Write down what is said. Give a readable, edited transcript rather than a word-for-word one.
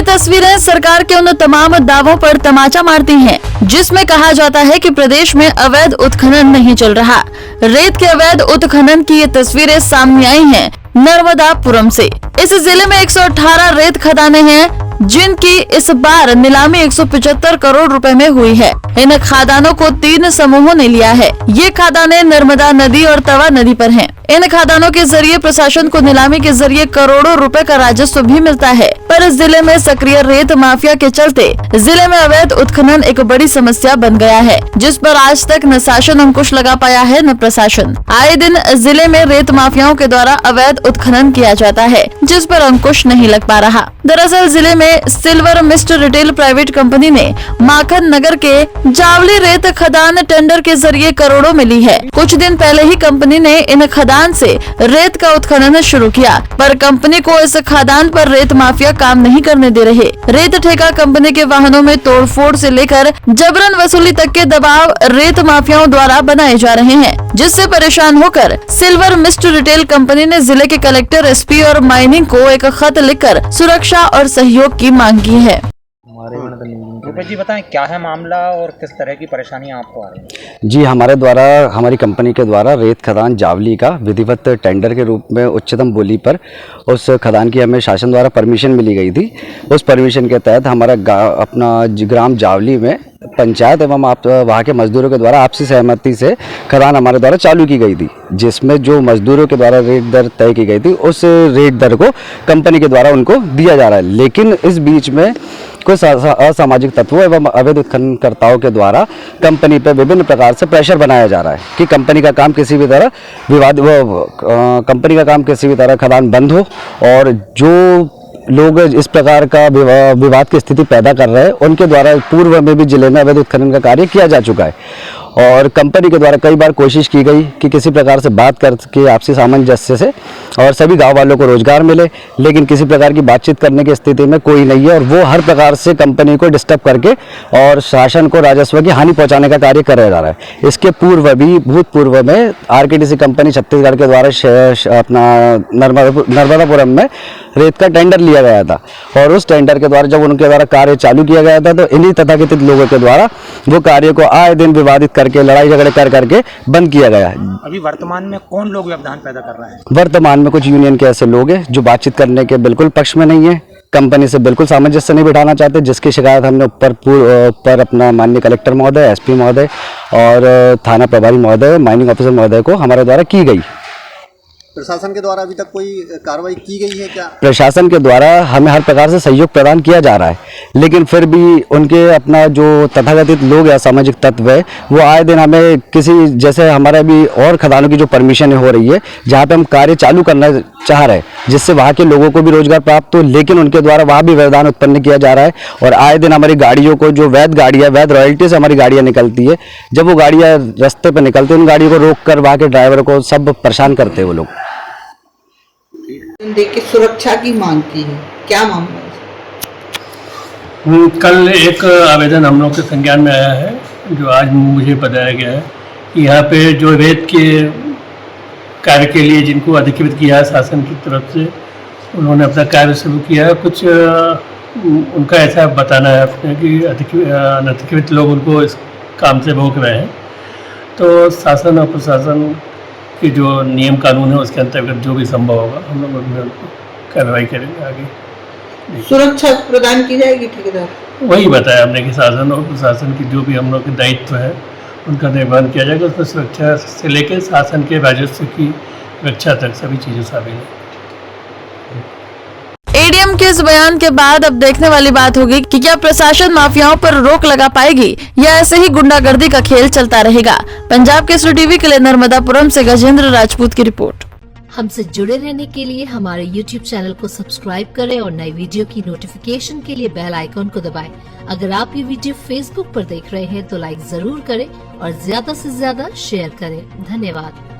तस्वीरें सरकार के उन तमाम दावों पर तमाचा मारती हैं, जिसमें कहा जाता है कि प्रदेश में अवैध उत्खनन नहीं चल रहा। रेत के अवैध उत्खनन की ये तस्वीरें सामने आई हैं नर्मदापुरम से। इस जिले में 118 रेत खदानें हैं, जिनकी इस बार नीलामी 175 करोड़ रुपए में हुई है। इन खदानों को 3 समूहों ने लिया है। ये खदानें नर्मदा नदी और तवा नदी पर हैं। इन खदानों के जरिए प्रशासन को नीलामी के जरिए करोड़ों रुपए का राजस्व भी मिलता है, पर इस जिले में सक्रिय रेत माफिया के चलते जिले में अवैध उत्खनन एक बड़ी समस्या बन गया है, जिस पर आज तक न शासन अंकुश लगा पाया है न प्रशासन। आए दिन जिले में रेत माफियाओं के द्वारा अवैध उत्खनन किया जाता है, जिस पर अंकुश नहीं लग पा रहा। दरअसल जिले में silver mist retail private company ने माखन नगर के जावली रेत खदान टेंडर के जरिए करोड़ों में ली है। कुछ दिन पहले ही कंपनी ने इन खदान से रेत का उत्खनन शुरू किया, पर कंपनी को इस खदान पर रेत माफिया काम नहीं करने दे रहे। रेत ठेका कंपनी के वाहनों में तोड़फोड़ से लेकर जबरन वसूली तक के दबाव रेत माफियाओं द्वारा बनाए जा रहे हैं, जिससे परेशान होकर सिल्वर मिस्ट रिटेल कंपनी ने जिले के कलेक्टर, एसपी और माइनिंग को एक खत लिखकर सुरक्षा और सहयोग की मांग की है। रूपेश जी बताएं, क्या है मामला और किस तरह की परेशानी आपको आ रही है? जी, हमारी कंपनी के द्वारा रेत खदान जावली का विधिवत टेंडर के रूप में उच्चतम बोली पर उस खदान की हमें शासन द्वारा परमिशन मिली गई थी। उस परमिशन के तहत हमारा अपना ग्राम जावली में पंचायत एवं वहाँ के मजदूरों के द्वारा आपसी सहमति से खदान हमारे द्वारा चालू की गई थी, जिसमें जो मजदूरों के द्वारा रेट दर तय की गई थी उस रेट दर को कंपनी के द्वारा उनको दिया जा रहा है। लेकिन इस बीच में कुछ असामाजिक तत्वों एवं अवैध उत्खननकर्ताओं के द्वारा कंपनी पर विभिन्न प्रकार से प्रेशर बनाया जा रहा है कि कंपनी का काम किसी भी तरह खदान बंद हो, और जो लोग इस प्रकार का विवाद की स्थिति पैदा कर रहे हैं उनके द्वारा पूर्व में भी जिले में अवैध उत्खनन का कार्य किया जा चुका है। और कंपनी के द्वारा कई बार कोशिश की गई कि किसी प्रकार से बात करके आपसी सामंजस्य से और सभी गांव वालों को रोजगार मिले, लेकिन किसी प्रकार की बातचीत करने की स्थिति में कोई नहीं है, और वो हर प्रकार से कंपनी को डिस्टर्ब करके और शासन को राजस्व की हानि पहुंचाने का कार्य कराया जा रहा है। इसके पूर्व भी भूतपूर्व में आरकेटीसी कंपनी छत्तीसगढ़ के द्वारा अपना नर्मदापुरम में रेत का टेंडर लिया गया था, और उस टेंडर के द्वारा जब उनके द्वारा कार्य चालू किया गया था तो इन्हीं तथाकथित लोगों के द्वारा वो कार्य को आए दिन विवादित करके लड़ाई झगड़े करके बंद किया गया है। अभी वर्तमान में कौन लोग व्यवधान पैदा कर रहे हैं? वर्तमान में कुछ यूनियन के ऐसे लोग हैं जो बातचीत करने के बिल्कुल पक्ष में नहीं है, कंपनी से बिल्कुल सामंजस्य नहीं बिठाना चाहते, जिसकी शिकायत हमने ऊपर अपना माननीय कलेक्टर महोदय, एसपी महोदय और थाना प्रभारी महोदय, माइनिंग ऑफिसर महोदय को हमारे द्वारा की गई। प्रशासन के द्वारा अभी तक कोई कार्रवाई की गई है क्या? प्रशासन के द्वारा हमें हर प्रकार से सहयोग प्रदान किया जा रहा है, लेकिन फिर भी उनके अपना जो तथाकथित लोग या सामाजिक तत्व है वो आए दिन हमें किसी, जैसे हमारे भी और खदानों की जो परमिशन हो रही है जहाँ पे हम कार्य चालू करना चाह रहे हैं, जिससे वहाँ के लोगों को भी रोजगार प्राप्त हो, लेकिन उनके द्वारा वहाँ भी व्यवधान उत्पन्न किया जा रहा है। और आए दिन हमारी गाड़ियों को, जो वैध गाड़ियाँ, वैध रॉयल्टी से हमारी गाड़ियाँ निकलती है, जब वो गाड़ियाँ रास्ते पर निकलती है उन गाड़ियों को रोक कर वहाँ के ड्राइवर को सब परेशान करते हैं वो लोग। देखिए, सुरक्षा की मांग की है, क्या मामला है? कल एक आवेदन हम लोग के संज्ञान में आया है, जो आज मुझे बताया गया है कि यहाँ पे जो रेत के कार्य के लिए जिनको अधिकृत किया है शासन की तरफ से, उन्होंने अपना कार्य शुरू किया है। कुछ उनका ऐसा बताना है अपने कि अनधिकृत लोग उनको इस काम से रोक रहे हैं। तो शासन और प्रशासन कि जो नियम कानून है उसके अंतर्गत जो भी संभव होगा हम लोग कार्रवाई करेंगे आगे। सुरक्षा प्रदान की जाएगी ठेकेदार? वही बताया हमने कि शासन और प्रशासन की जो भी हम लोग के दायित्व है उनका निर्वहन किया जाएगा। उसमें सुरक्षा से लेकर शासन के राजस्व की रक्षा तक सभी चीज़ें शामिल हैं। एडीएम के इस बयान के बाद अब देखने वाली बात होगी कि क्या प्रशासन माफियाओं पर रोक लगा पाएगी या ऐसे ही गुंडागर्दी का खेल चलता रहेगा। पंजाब केसरी टीवी के लिए नर्मदापुरम से गजेंद्र राजपूत की रिपोर्ट। हमसे जुड़े रहने के लिए हमारे YouTube चैनल को सब्सक्राइब करें और नई वीडियो की नोटिफिकेशन के लिए बेल आइकॉन को दबाएं। अगर आप ये वीडियो Facebook पर देख रहे हैं तो लाइक जरूर करें और ज्यादा से ज्यादा शेयर करें। धन्यवाद।